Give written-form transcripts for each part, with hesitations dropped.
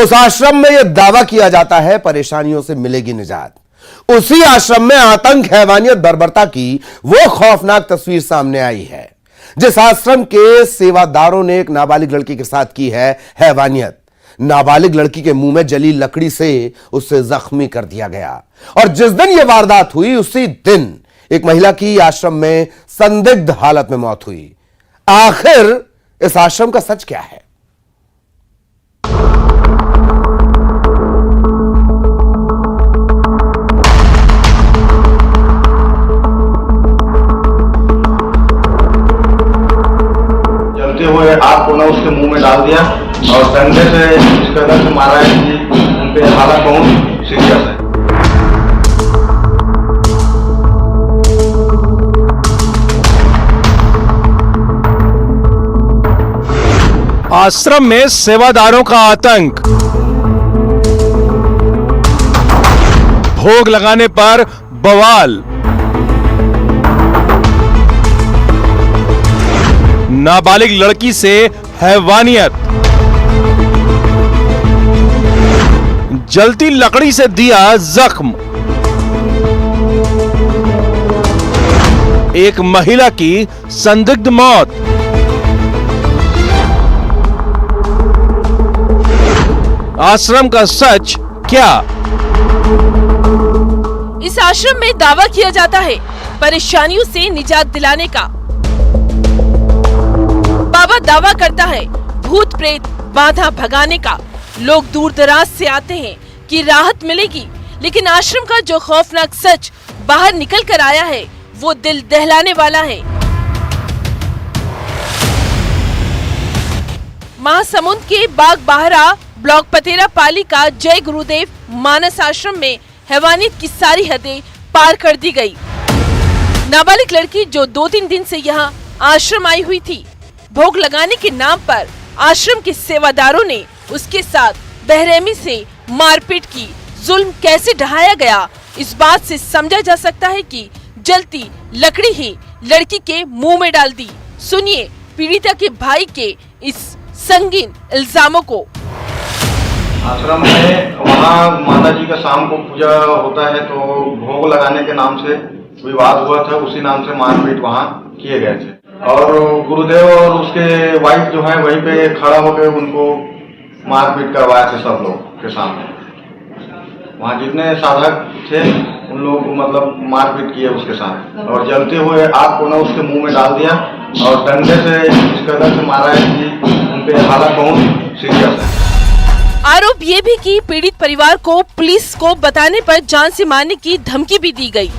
उस आश्रम में यह दावा किया जाता है परेशानियों से मिलेगी निजात। उसी आश्रम में आतंक, हैवानियत, बर्बरता की वो खौफनाक तस्वीर सामने आई है जिस आश्रम के सेवादारों ने एक नाबालिग लड़की के साथ की है हैवानियत। नाबालिग लड़की के मुंह में जली लकड़ी से उसे जख्मी कर दिया गया और जिस दिन यह वारदात हुई उसी दिन एक महिला की आश्रम में संदिग्ध हालत में मौत हुई। आखिर इस आश्रम का सच क्या है? जलते हुए आग को न उसके मुंह में डाल दिया और डंडे से इस कदर से मारा है कि उनके हालत बहुत सीरियस है। आश्रम में सेवादारों का आतंक, भोग लगाने पर बवाल, नाबालिग लड़की से हैवानियत, जलती लकड़ी से दिया जख्म, एक महिला की संदिग्ध मौत। आश्रम का सच क्या? इस आश्रम में दावा किया जाता है परेशानियों से निजात दिलाने का। बाबा दावा करता है भूत प्रेत बाधा भगाने का। लोग दूर दराज से आते हैं कि राहत मिलेगी, लेकिन आश्रम का जो खौफनाक सच बाहर निकल कर आया है वो दिल दहलाने वाला है। महासमुंद के बाग बाहरा ब्लॉक पतेरा पाली का जय गुरुदेव मानस आश्रम में हैवानियत की सारी हदें पार कर दी गई। नाबालिग लड़की जो 2-3 दिन से यहाँ आश्रम आई हुई थी, भोग लगाने के नाम पर आश्रम के सेवादारों ने उसके साथ बेरहमी से मारपीट की। जुल्म कैसे ढहाया गया इस बात से समझा जा सकता है कि जलती लकड़ी ही लड़की के मुंह में डाल दी। सुनिए पीड़िता के भाई के इस संगीन इल्जामों को। आश्रम में वहाँ माता जी का शाम को पूजा होता है, तो भोग लगाने के नाम से विवाद हुआ था। उसी नाम से मारपीट वहाँ किए गए थे और गुरुदेव और उसके वाइफ जो है वहीं पे खड़ा होकर उनको मारपीट करवाया थे सब लोग के सामने। वहाँ जितने साधक थे उन लोगों को मतलब मारपीट किए उसके साथ और जलते हुए आग को न उसके मुंह में डाल दिया और डंडे से इस कदर से मारा है कि उनके हालत बहुत सीरियस है। आरोप ये भी कि पीड़ित परिवार को पुलिस को बताने पर जान से मारने की धमकी भी दी गई।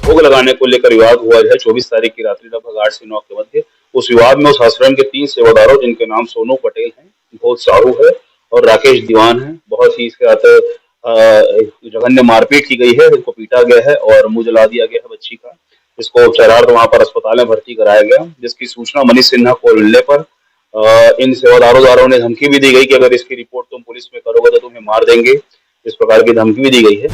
भोग लगाने को लेकर विवाद हुआ है 24 तारीख की रात्रि लगभग 8 से 9 के मध्य। उस विवाद में उस आश्रम के 3 सेवादारों जिनके नाम सोनू पटेल हैं, बहुत साहू है और राकेश दीवान है, बहुत ही इसके साथ जघन्य मारपीट की गई है। इनको पीटा गया है और मुंह जला दिया गया है बच्ची का। इसको उपचारार्थ वहां पर अस्पताल में भर्ती कराया गया, जिसकी सूचना मनीष सिन्हा को मिलने पर इन सेवादारों द्वारा उन्हें धमकी भी दी गई कि अगर इसकी रिपोर्ट तुम पुलिस में करोगे तो तुम्हें मार देंगे। इस प्रकार की धमकी भी दी गई है।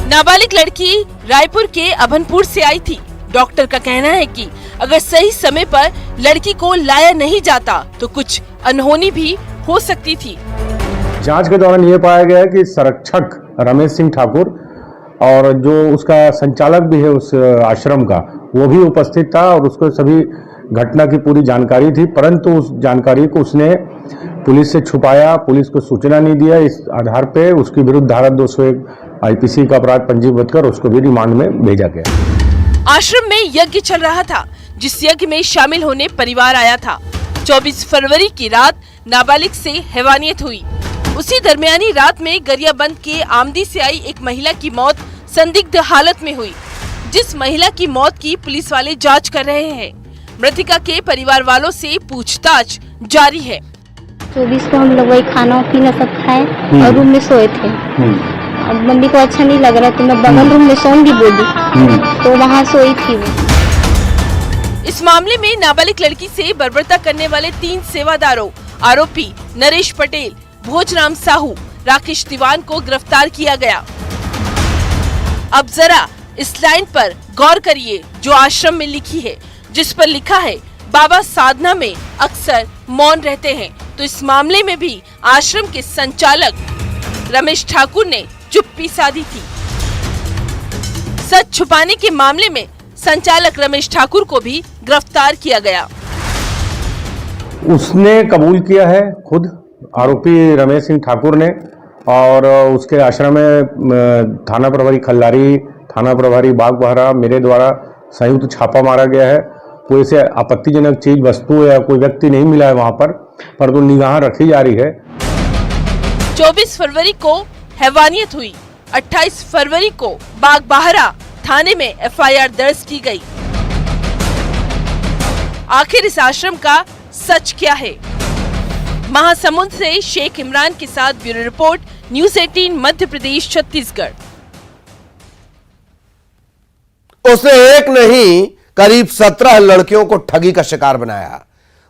नाबालिग लड़की रायपुर के अभनपुर से आई थी। डॉक्टर का कहना है कि अगर सही समय पर लड़की को लाया नहीं जाता तो कुछ अनहोनी भी हो सकती थी। जांच के दौरान ये पाया गया कि संरक्षक रमेश सिंह ठाकुर और जो उसका संचालक भी है उस आश्रम का, वो भी उपस्थित था और उसको सभी घटना की पूरी जानकारी थी, परंतु उस जानकारी को उसने पुलिस से छुपाया, पुलिस को सूचना नहीं दिया। इस आधार पे उसके विरुद्ध धारा 201 आईपीसी का अपराध पंजीबद्ध कर उसको भी रिमांड में भेजा गया। आश्रम में यज्ञ चल रहा था, जिस यज्ञ में शामिल होने परिवार आया था। 24 फरवरी की रात नाबालिग से हैवानियत हुई। उसी दरमियानी रात में गरियाबंद के आमदी से आई एक महिला की मौत संदिग्ध हालत में हुई, जिस महिला की मौत की पुलिस वाले जांच कर रहे हैं। मृतिका के परिवार वालों से पूछताछ जारी है। 24 को हम लोग वही खाना पीना सब खाए और रूम में सोए थे। अब मम्मी को अच्छा नहीं लग रहा तो मैं बगल रूम में सोऊंगी बोली, तो वहाँ सोई थी वो। इस मामले में नाबालिग लड़की से बर्बरता करने वाले 3 सेवादारों आरोपी नरेश पटेल, भोजराम साहू, राकेश दीवान को गिरफ्तार किया गया। अब जरा इस लाइन पर गौर करिए जो आश्रम में लिखी है, जिस पर लिखा है बाबा साधना में अक्सर मौन रहते हैं, तो इस मामले में भी आश्रम के संचालक रमेश ठाकुर ने चुप्पी साधी थी। सच छुपाने के मामले में संचालक रमेश ठाकुर को भी गिरफ्तार किया गया। उसने कबूल किया है खुद, आरोपी रमेश सिंह ठाकुर ने, और उसके आश्रम में थाना प्रभारी खल्लारी, थाना प्रभारी बागबाहरा मेरे द्वारा संयुक्त छापा मारा गया है। कोई से आपत्तिजनक चीज, वस्तु या कोई व्यक्ति नहीं मिला है वहां पर, परंतु निगाह रखी जा रही है। 24 फरवरी को हैवानियत हुई। 28 फरवरी को बागबाहरा थाने में एफआईआर दर्ज की गई। आखिर इस आश्रम का सच क्या है? महासमुंद से शेख इमरान के साथ bureau report, news 18 Madhya Pradesh Chhattisgarh. उसने एक नहीं करीब 17 लड़कियों को ठगी का शिकार बनाया।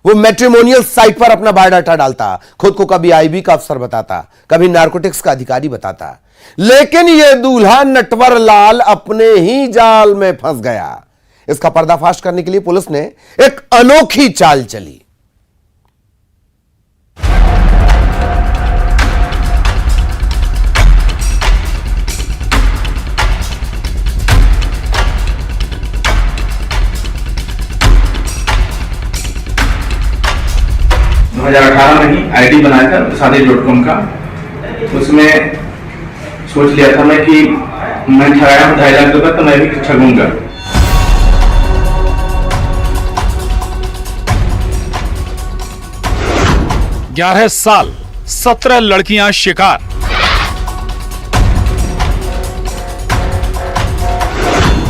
वो मैट्रिमोनियल साइट पर अपना बायोडाटा डालता, खुद को कभी आईबी का अफसर बताता, कभी नारकोटिक्स का अधिकारी बताता, लेकिन ये दूल्हा नटवर लाल अपने ही जाल में फंस गया। इसका पर्दाफाश करने के लिए पुलिस ने एक अनोखी चाल चली। दो 2018 में ही आईडी बनाकर शादी.com का, उसमें सोच लिया था मैं कि मैं ठगाया हूं 2.5 लाख रुपए, तो मैं भी ठगूंगा। ग्यारह साल 17 लड़कियां शिकार।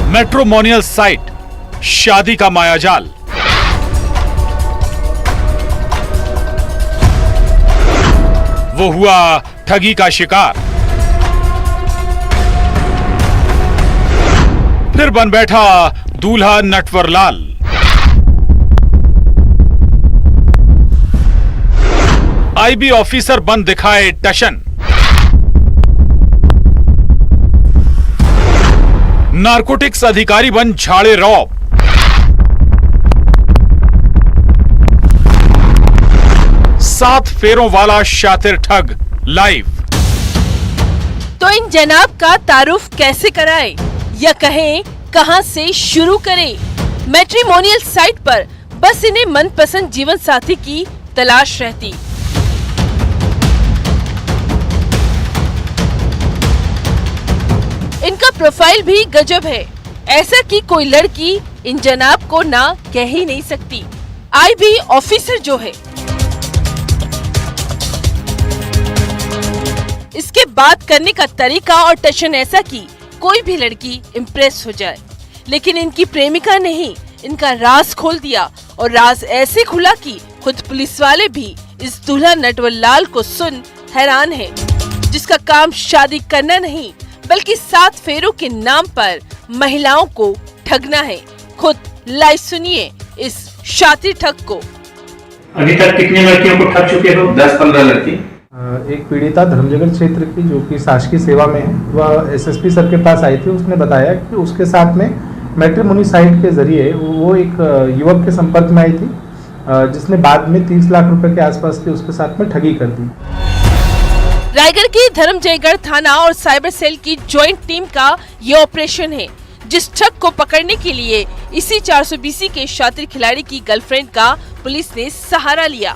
मैट्रिमोनियल साइट, शादी का मायाजाल। वो हुआ ठगी का शिकार। फिर बन बैठा दूल्हा नटवर लाल। आईबी ऑफिसर बन दिखाए टशन। नारकोटिक्स अधिकारी बन झाड़े रौब। सात फेरों वाला शातिर ठग लाइव। तो इन जनाब का तारुफ कैसे कराए या कहें कहां से शुरू करें? मैट्रिमोनियल साइट पर बस इन्हें मनपसंद जीवन साथी की तलाश रहती। इनका प्रोफाइल भी गजब है, ऐसा कि कोई लड़की इन जनाब को ना कह ही नहीं सकती। आईबी ऑफिसर जो है, इसके बात करने का तरीका और टशन ऐसा कि कोई भी लड़की इम्प्रेस हो जाए। लेकिन इनकी प्रेमिका ने ही इनका राज खोल दिया, और राज ऐसे खुला कि खुद पुलिस वाले भी इस दूल्हा नटवर लाल को सुन हैरान हैं, जिसका काम शादी करना नहीं बल्कि 7 फेरों के नाम पर महिलाओं को ठगना है। खुद लाइव सुनिए इस शातिर ठग को। अभी तक कितनी लड़कियों को ठग चुके हो? 10-15 लड़की। एक पीड़िता धर्मजगत क्षेत्र की जो कि शासकीय सेवा में है, वह एसएसपी सर के पास आई थी। उसने बताया कि उसके साथ में मैट्रिमोनी साइट के जरिए वो एक युवक के संपर्क में आई थी, जिसने बाद में 30 लाख रुपए के आसपास की उसके साथ में ठगी कर दी। रायगढ़ की धर्मजयगढ़ थाना और साइबर सेल की ज्वाइंट टीम का ये ऑपरेशन है, जिस ठग को पकड़ने के लिए इसी 420 के शातिर खिलाड़ी की गर्लफ्रेंड का पुलिस ने सहारा लिया।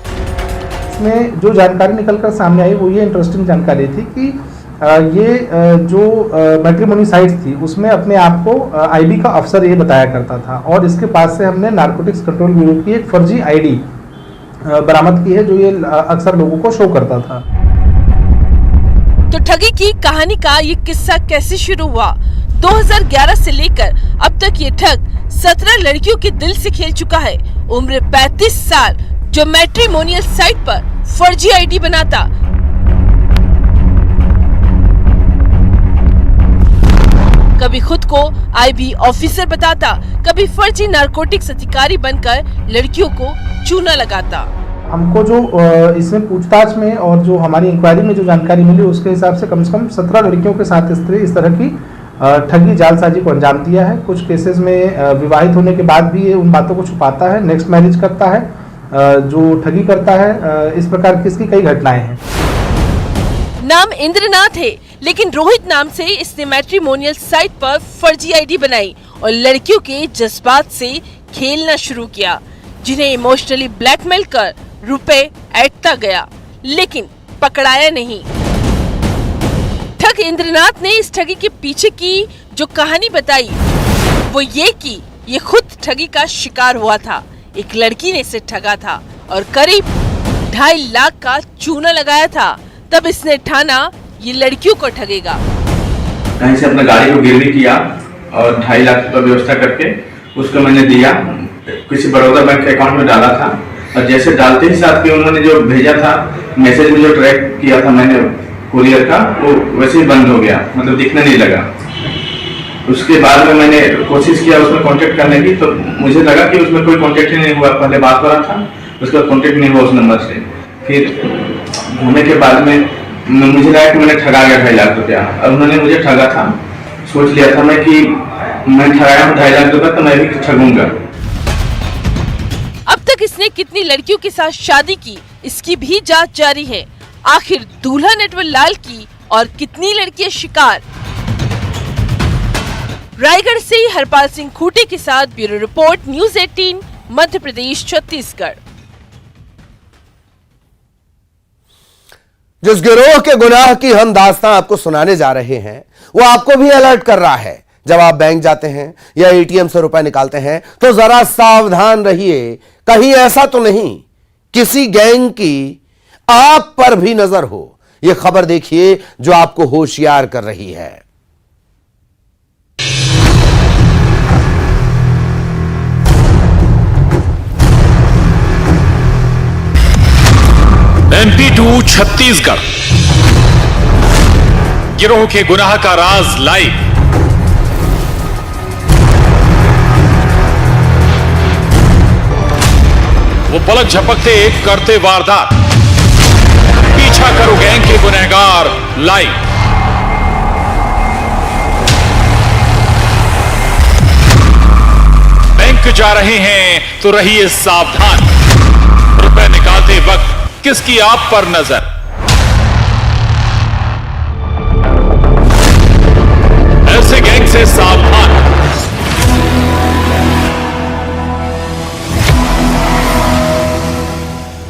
इसमें जो जानकारी निकलकर सामने आई वो ये इंटरेस्टिंग जानकारी थी कि ये जो मैट्रिमोनी साइट थी उसमें अपने आप को आईबी का अफसर ये बताया करता था, और इसके पास से हमने नारकोटिक्स कंट्रोल ब्यूरो की एक फर्जी आईडी बरामद की है, जो ये अक्सर लोगों को शो करता था। तो ठगी की कहानी का ये किस्सा कैसे शुरू हुआ? 2011 से लेकर अब तक ये ठग 17 लड़कियों के दिल से खेल चुका है। उम्र 35 साल, जो मैट्रिमोनियल साइट पर फर्जी आईडी बनाता, कभी खुद को आईबी ऑफिसर बताता, कभी फर्जी नारकोटिक्स अधिकारी बनकर लड़कियों को चूना लगाता। हमको जो इसमें पूछताछ में और जो हमारी इंक्वायरी में जो जानकारी मिली उसके हिसाब से कम 17 लड़कियों के साथ इस तरह की ठगी जालसाजी को अंजाम दिया है। कुछ केसेस में विवाहित होने के बाद भी ये उन बातों को छुपाता है, नेक्स्ट मैरिज करता है, जो ठगी करता है। इस प्रकार की इसकी कई घटनाएं हैं। नाम इंद्रनाथ है, लेकिन रोहित नाम से इसने मैट्रिमोनियल साइट पर फर्जी आईडी बनाई और लड़कियों के जज्बात से खेलना शुरू किया, जिन्हें इमोशनली ब्लैकमेल कर रुपए ऐंठता गया, लेकिन पकड़ाया नहीं। ठग इंद्रनाथ ने इस ठगी के पीछे की जो कहानी बताई वो ये कि ये खुद ठगी का शिकार हुआ था। एक लड़की ने इसे ठगा था और करीब 2.5 लाख का चूना लगाया था। तब इसने ठाना ये लड़कियों को ठगेगा। कहीं से अपने गाड़ी को गिरवी किया और 2.5 लाख रुपया व्यवस्था करके उसको मैंने दिया, किसी बड़ौदा बैंक के अकाउंट में डाला था। और जैसे डालते ही साथ में उन्होंने जो भेजा था मैसेज में, जो ट्रैक किया था मैंने कुरियर का, वो वैसे ही बंद हो गया, मतलब दिखने नहीं लगा। उसके बाद में मैंने कोशिश किया उसमें कांटेक्ट करने की, तो मुझे लगा कि उसमें कोई कांटेक्ट ही नहीं हुआ। पहले बात हो रहा था, उसका कांटेक्ट नहीं हुआ उस नंबर से। फिर होने के बाद में मुझे लगा कि मैंने ठगा गया 2.5 लाख रुपया, और उन्होंने मुझे ठगा था। सोच लिया था मैं कि मैं ठगाया हूँ 2.5 लाख रुपया, तो मैं भी ठगूंगा। अब तक इसने कितनी लड़कियों के साथ शादी की, इसकी भी जांच जारी है। आखिर दूल्हा नटवर लाल की और कितनी लड़कियां शिकार। रायगढ़ से हरपाल सिंह खूटे के साथ bureau report, news 18, Madhya Pradesh, Chhattisgarh. जिस गिरोह के गुनाह की हम दास्तां आपको सुनाने जा रहे हैं, वो आपको भी अलर्ट कर रहा है। जब आप बैंक जाते हैं या एटीएम से रुपए निकालते हैं तो जरा सावधान रहिए, कहीं ऐसा तो नहीं किसी गैंग की आप पर भी नजर हो। यह खबर देखिए जो आपको होशियार कर रही है। MP 2 छत्तीसगढ़, गिरोह के गुनाह का राज लाइव। वो पलक झपकते करते वारदात, पीछा करो गैंग के गुनहगार लाइव। बैंक जा रहे हैं तो रहिए सावधान, रुपए निकालते वक्त किसकी आप पर नजर। ऐसे गैंग से सावधान।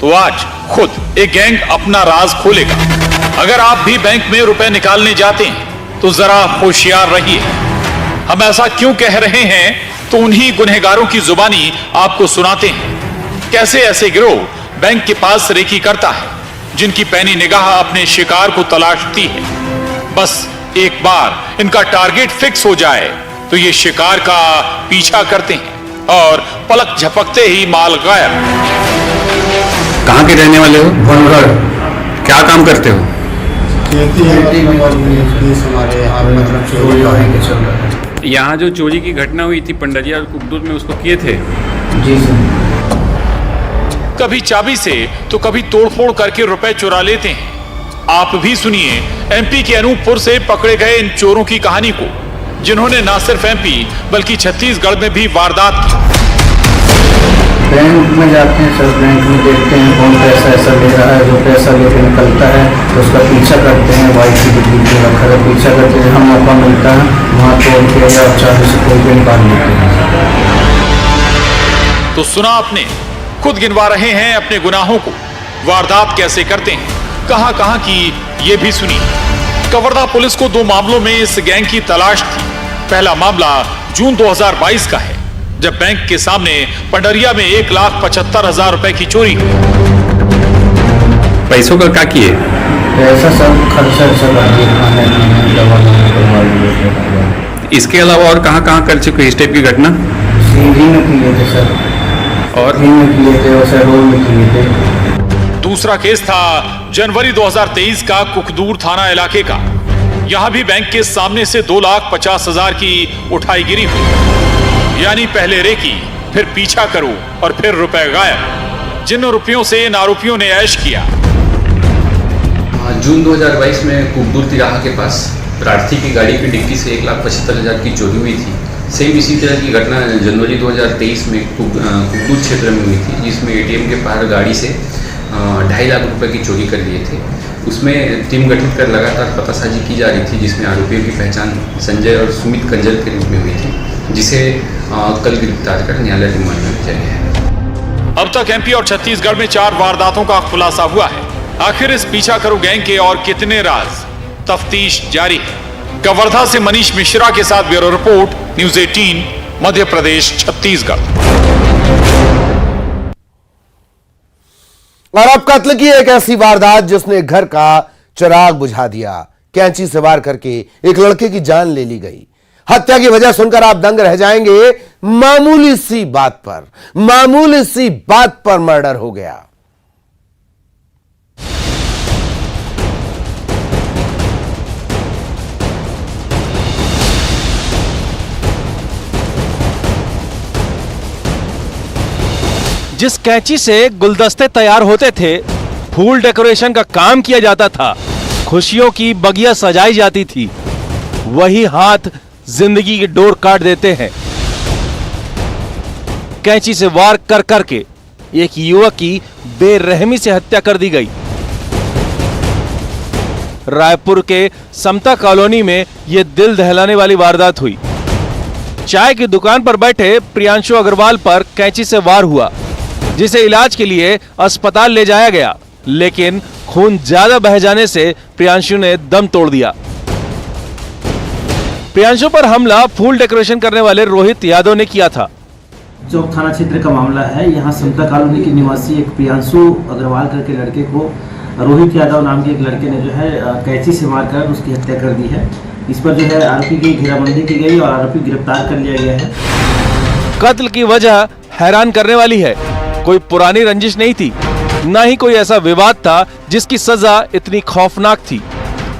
तो आज खुद एक गैंग अपना राज खोलेगा। अगर आप भी बैंक में रुपए निकालने जाते हैं तो जरा होशियार रहिए। हम ऐसा क्यों कह रहे हैं तो उन्हीं गुनहगारों की जुबानी आपको सुनाते हैं। कैसे ऐसे गिरोह बैंक के पास रेकी करता है, जिनकी पैनी निगाह अपने शिकार को तलाशती है। बस एक बार इनका टारगेट फिक्स हो जाए तो ये शिकार का पीछा करते हैं और पलक झपकते ही माल गायब। कहाँ के रहने वाले हो? बनगढ़। क्या काम करते हो? यहाँ जो चोरी की घटना हुई थी पंडरिया और कुकदूर में, उसको किए थे? जी सर। कभी चाबी से तो कभी तोड़फोड़ करके रुपए चुरा लेते हैं। आप भी सुनिए एमपी के अनूपपुर से पकड़े गए इन चोरों की कहानी को, जिन्होंने न सिर्फ एमपी बल्कि छत्तीसगढ़ में भी वारदात की। बैंक में जाते हैं सर, बैंक में देखते हैं कौन पैसा ऐसा ले रहा है, जो पैसा लेके निकलता है तो उसका पीछा करते हैं। वाइट की डिब्बी पे रखा है, पीछा करते हैं, हम मौका मिलता है वहाँ तोड़ के या चाबी से तोड़ के निकाल लेते हैं। तो सुना आपने, खुद गिनवा रहे हैं अपने गुनाहों को। वारदात कैसे करते हैं, कहां कहां की, ये भी सुनी। कवर्धा पुलिस को 2 मामलों में इस गैंग की तलाश थी। पहला मामला जून 2022 का है, जब बैंक के सामने पंडरिया में 1,75,000 रुपए की चोरी हुई। पैसों का क्या किए? पैसा सब खर्चा खाने में, दवा। इसके अलावा और कहाँ कर चुके इस टाइप की घटना? सीधी में किए थे सर, और में किए थे, और सरोल में किए थे। दूसरा केस था जनवरी 2023 का कुकदूर थाना इलाके का। यहां भी बैंक के सामने से 2,50,000 की उठाईगिरी हुई। यानी पहले रेकी, फिर पीछा करो और फिर रुपए गायब। जिन रुपयों से इन आरोपियों ने ऐश किया। जून 2022 में कुकदूर तिराहा के पास प्रार्थी की गाड़ी की डिक्की से 1,75,000 की चोरी हुई थी। सेम इसी तरह की घटना जनवरी 2023 में कुकदूर क्षेत्र में हुई थी, जिसमें एटीएम के बाहर गाड़ी से 2.5 लाख रुपए की चोरी कर लिए थे। उसमें टीम गठित कर लगातार पतासाजी की जा रही थी, जिसमें आरोपियों की पहचान संजय और सुमित कंजल के रूप में हुई थी, जिसे कल गिरफ्तार कर न्यायालय रिमांड में भेजा गया है। अब तक एमपी और छत्तीसगढ़ में 4 वारदातों का खुलासा हुआ है। आखिर इस पीछा करो गैंग के और कितने राज? तफ्तीश जारी है। कवर्धा से मनीष मिश्रा के साथ bureau report, news 18, Madhya Pradesh, Chhattisgarh. और अब कत्ल की एक ऐसी वारदात जिसने घर का चिराग बुझा दिया। कैंची से वार करके एक लड़के की जान ले ली गई। हत्या की वजह सुनकर आप दंग रह जाएंगे। मामूली सी बात पर मर्डर हो गया। जिस कैंची से गुलदस्ते तैयार होते थे, फूल डेकोरेशन का काम किया जाता था, खुशियों की बगिया सजाई जाती थी, वही हाथ जिंदगी की डोर काट देते हैं। कैंची से वार कर करके एक युवक की बेरहमी से हत्या कर दी गई। रायपुर के समता कॉलोनी में यह दिल दहलाने वाली वारदात हुई। चाय की दुकान पर बैठे प्रियांशु अग्रवाल पर कैंची से वार हुआ, जिसे इलाज के लिए अस्पताल ले जाया गया, लेकिन खून ज्यादा बह जाने से प्रियांशु ने दम तोड़ दिया। प्रियांशु पर हमला फूल डेकोरेशन करने वाले रोहित यादव ने किया था। चौक थाना क्षेत्र का मामला है। यहाँ समता कॉलोनी के निवासी एक प्रियांशु अग्रवाल करके लड़के को रोहित यादव नाम के एक लड़के ने जो है कैंची से मारकर उसकी हत्या कर दी है। इस पर जो है आरोपी की घेराबंदी की गई और आरोपी गिरफ्तार कर लिया गया है। कत्ल की वजह हैरान करने वाली है। कोई पुरानी रंजिश नहीं थी, न ही कोई ऐसा विवाद था जिसकी सजा इतनी खौफनाक थी।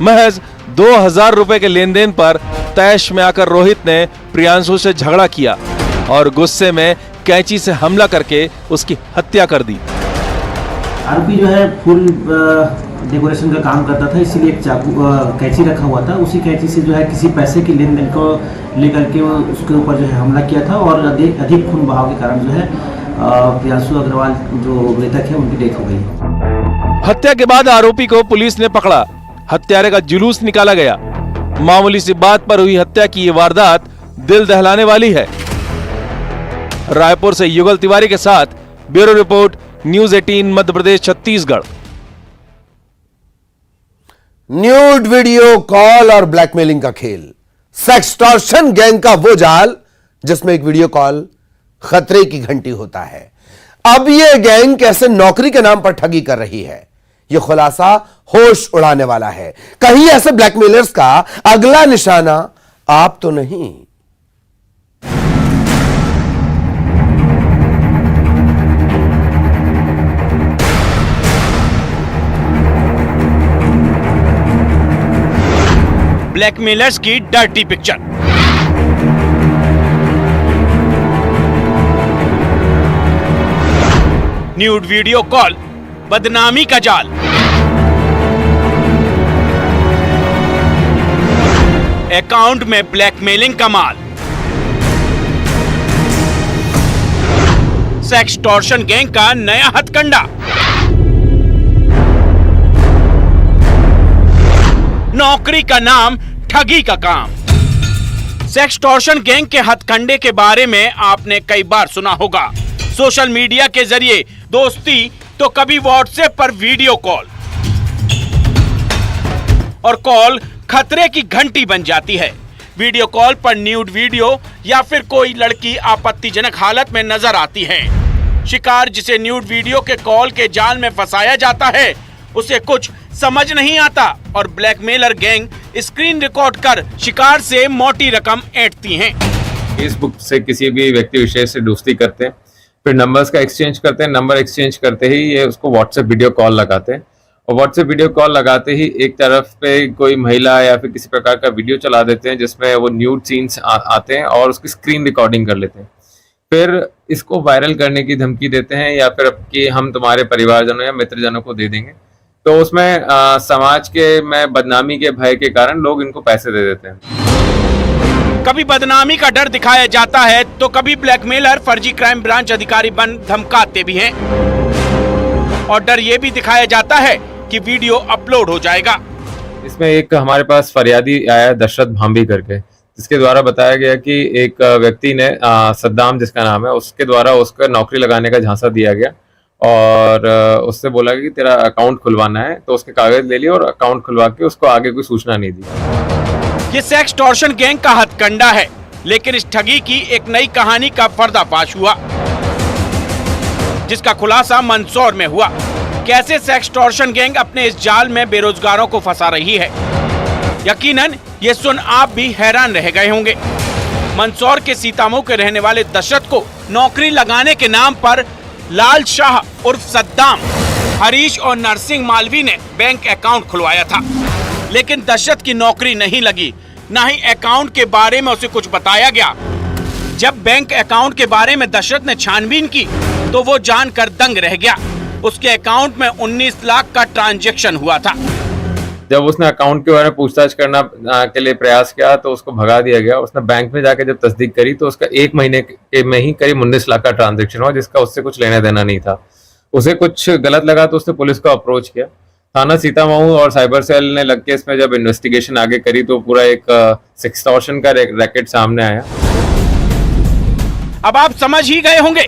महज 2000 रुपए के लेन देन पर तैश में आकर रोहित ने प्रियांशु से झगड़ा किया और गुस्से में कैंची से हमला करके उसकी हत्या कर दी। आरोपी जो है फुल डेकोरेशन का काम करता था, इसीलिए एक चाकू कैंची रखा हुआ था। उसी कैंची से जो है किसी पैसे की लेन देन को लेकर के उसके ऊपर जो है हमला किया था और अधिक खून बहाव के कारण जो है प्रियांशु अग्रवाल जो मृतक है उनकी डेथ हो गई। हत्या के बाद आरोपी को पुलिस ने पकड़ा। हत्यारे का जुलूस निकाला गया। मामूली सी बात पर हुई हत्या की ये वारदात दिल दहलाने वाली है। रायपुर से युगल तिवारी के साथ bureau report, news 18, Madhya Pradesh, Chhattisgarh. Nude video call और ब्लैकमेलिंग का खेल, सेक्सटॉर्शन गैंग का वो जाल जिसमें एक वीडियो कॉल खतरे की घंटी होता है। अब यह गैंग कैसे नौकरी के नाम पर ठगी कर रही है, यह खुलासा होश उड़ाने वाला है। कहीं ऐसे ब्लैकमेलर्स का अगला निशाना आप तो नहीं। ब्लैकमेलर्स की dirty picture. Nude video call, बदनामी का जाल। अकाउंट में ब्लैकमेलिंग का माल। सेक्सटॉर्शन गैंग का नया हथकंडा। नौकरी का नाम, ठगी का काम। सेक्सटॉर्शन गैंग के हथकंडे के बारे में आपने कई बार सुना होगा। सोशल मीडिया के जरिए दोस्ती तो कभी व्हाट्सएप पर वीडियो कॉल, और कॉल खतरे की घंटी बन जाती है। वीडियो कॉल पर न्यूड वीडियो या फिर कोई लड़की आपत्तिजनक हालत में नजर आती है। शिकार जिसे न्यूड वीडियो के कॉल के जाल में फंसाया जाता है, उसे कुछ समझ नहीं आता और ब्लैकमेलर गैंग स्क्रीन रिकॉर्ड कर शिकार से मोटी रकम ऐंठती हैं। फेसबुक से किसी भी व्यक्ति विशेष से दोस्ती करते हैं, फिर नंबर्स का एक्सचेंज करते हैं। नंबर एक्सचेंज करते ही ये उसको व्हाट्सएप वीडियो कॉल लगाते हैं और व्हाट्सएप वीडियो कॉल लगाते ही एक तरफ पे कोई महिला या फिर किसी प्रकार का वीडियो चला देते हैं जिसमें वो न्यूड सीन्स आते हैं और उसकी स्क्रीन रिकॉर्डिंग कर लेते हैं। फिर इसको वायरल करने की धमकी देते हैं या फिर कि हम तुम्हारे परिवारजनों या मित्रजनों को दे देंगे। तो उसमें समाज के में बदनामी के भय के कारण लोग इनको पैसे दे देते हैं। कभी बदनामी का डर दिखाया जाता है तो कभी ब्लैकमेलर फर्जी क्राइम ब्रांच अधिकारी बन धमकाते भी हैं और डर ये भी दिखाया जाता है कि वीडियो अपलोड हो जाएगा। इसमें एक हमारे पास फरियादी आया दशरथ भांबी करके, जिसके द्वारा बताया गया कि एक व्यक्ति ने सद्दाम जिसका नाम है, उसके द्वारा उसको नौकरी लगाने का झांसा दिया गया और उससे बोला कि तेरा अकाउंट खुलवाना है, तो उसके कागज ले लिए और अकाउंट खुलवा के उसको आगे कोई सूचना नहीं दी। ये सेक्सटॉर्शन गैंग का हथकंडा है, लेकिन इस ठगी की एक नई कहानी का पर्दाफाश हुआ, जिसका खुलासा मंदसौर में हुआ। कैसे सेक्सटॉर्शन गैंग अपने इस जाल में बेरोजगारों को फंसा रही है, यकीनन ये सुन आप भी हैरान रह गए होंगे। मंदसौर के सीतामऊ के रहने वाले दशरथ को नौकरी लगाने के नाम पर लाल शाह उर्फ सद्दाम, हरीश और नरसिंह मालवी ने बैंक अकाउंट खुलवाया था, लेकिन दशरथ की नौकरी नहीं लगी, न ही अकाउंट के बारे में उसे कुछ बताया गया। जब बैंक अकाउंट के बारे में दशरथ ने छानबीन की तो वो जानकर दंग रह गया। उसके अकाउंट में 19 लाख का ट्रांजैक्शन हुआ था। जब उसने अकाउंट के बारे में पूछताछ करना के लिए प्रयास किया तो उसको भगा दिया गया। उसने बैंक में जाके जब तस्दीक करी तो उसका 1 महीने में ही करीब 19 लाख का ट्रांजैक्शन हुआ, जिसका उससे कुछ लेना देना नहीं था। उसे कुछ गलत लगा तो उसने पुलिस को अप्रोच किया। थाना सीतामऊ और साइबर सेल ने लग के इसमें जब इन्वेस्टिगेशन आगे करी तो पूरा एक सेक्सटॉर्शन का रैकेट सामने आया। अब आप समझ ही गए होंगे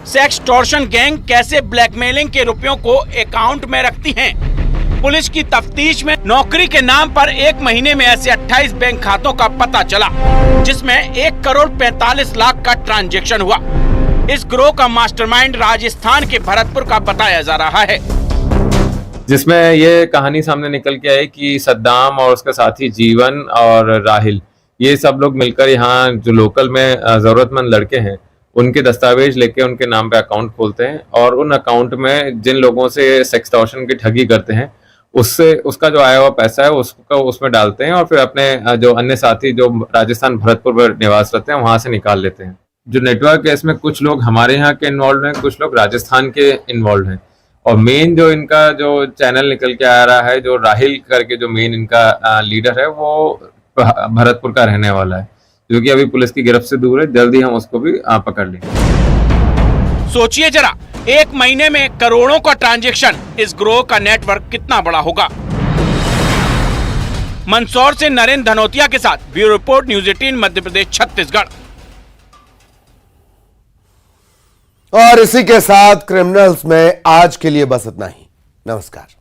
सेक्सटॉर्शन गैंग कैसे ब्लैकमेलिंग के रुपयों को अकाउंट में रखती हैं। पुलिस की तफ्तीश में नौकरी के नाम पर 1 महीने में ऐसे 28 बैंक खातों का पता चला, जिसमें 1 करोड़ 45 लाख का ट्रांजैक्शन हुआ। इस गिरोह का मास्टरमाइंड राजस्थान के भरतपुर का बताया जा रहा है, जिसमें ये कहानी सामने निकल के आई कि सद्दाम और उसके साथी जीवन और राहिल, ये सब लोग मिलकर यहाँ जो लोकल में जरूरतमंद लड़के हैं उनके दस्तावेज लेके उनके नाम पे अकाउंट खोलते हैं और उन अकाउंट में जिन लोगों से सेक्सटॉर्शन की ठगी करते हैं उससे उसका जो आया हुआ पैसा है उसको उसमें डालते हैं और फिर अपने जो अन्य साथी जो राजस्थान भरतपुर में निवास करते हैं वहां से निकाल लेते हैं। जो नेटवर्क है इसमें कुछ लोग हमारे यहाँ के इन्वॉल्व हैं, कुछ लोग राजस्थान के इन्वॉल्व हैं और मेन जो इनका जो चैनल निकल के आ रहा है, जो राहिल करके जो मेन इनका लीडर है वो भरतपुर का रहने वाला है, जो कि अभी पुलिस की गिरफ्त से दूर है। जल्दी हम उसको भी पकड़ लेंगे। सोचिए जरा, 1 महीने में करोड़ों का ट्रांजैक्शन, इस गिरोह का नेटवर्क कितना बड़ा होगा। मंदसौर से नरेंद्र धनोतिया के साथ bureau report, news 18 Madhya Pradesh Chhattisgarh. और इसी के साथ क्रिमिनल्स में आज के लिए बस इतना ही। नमस्कार।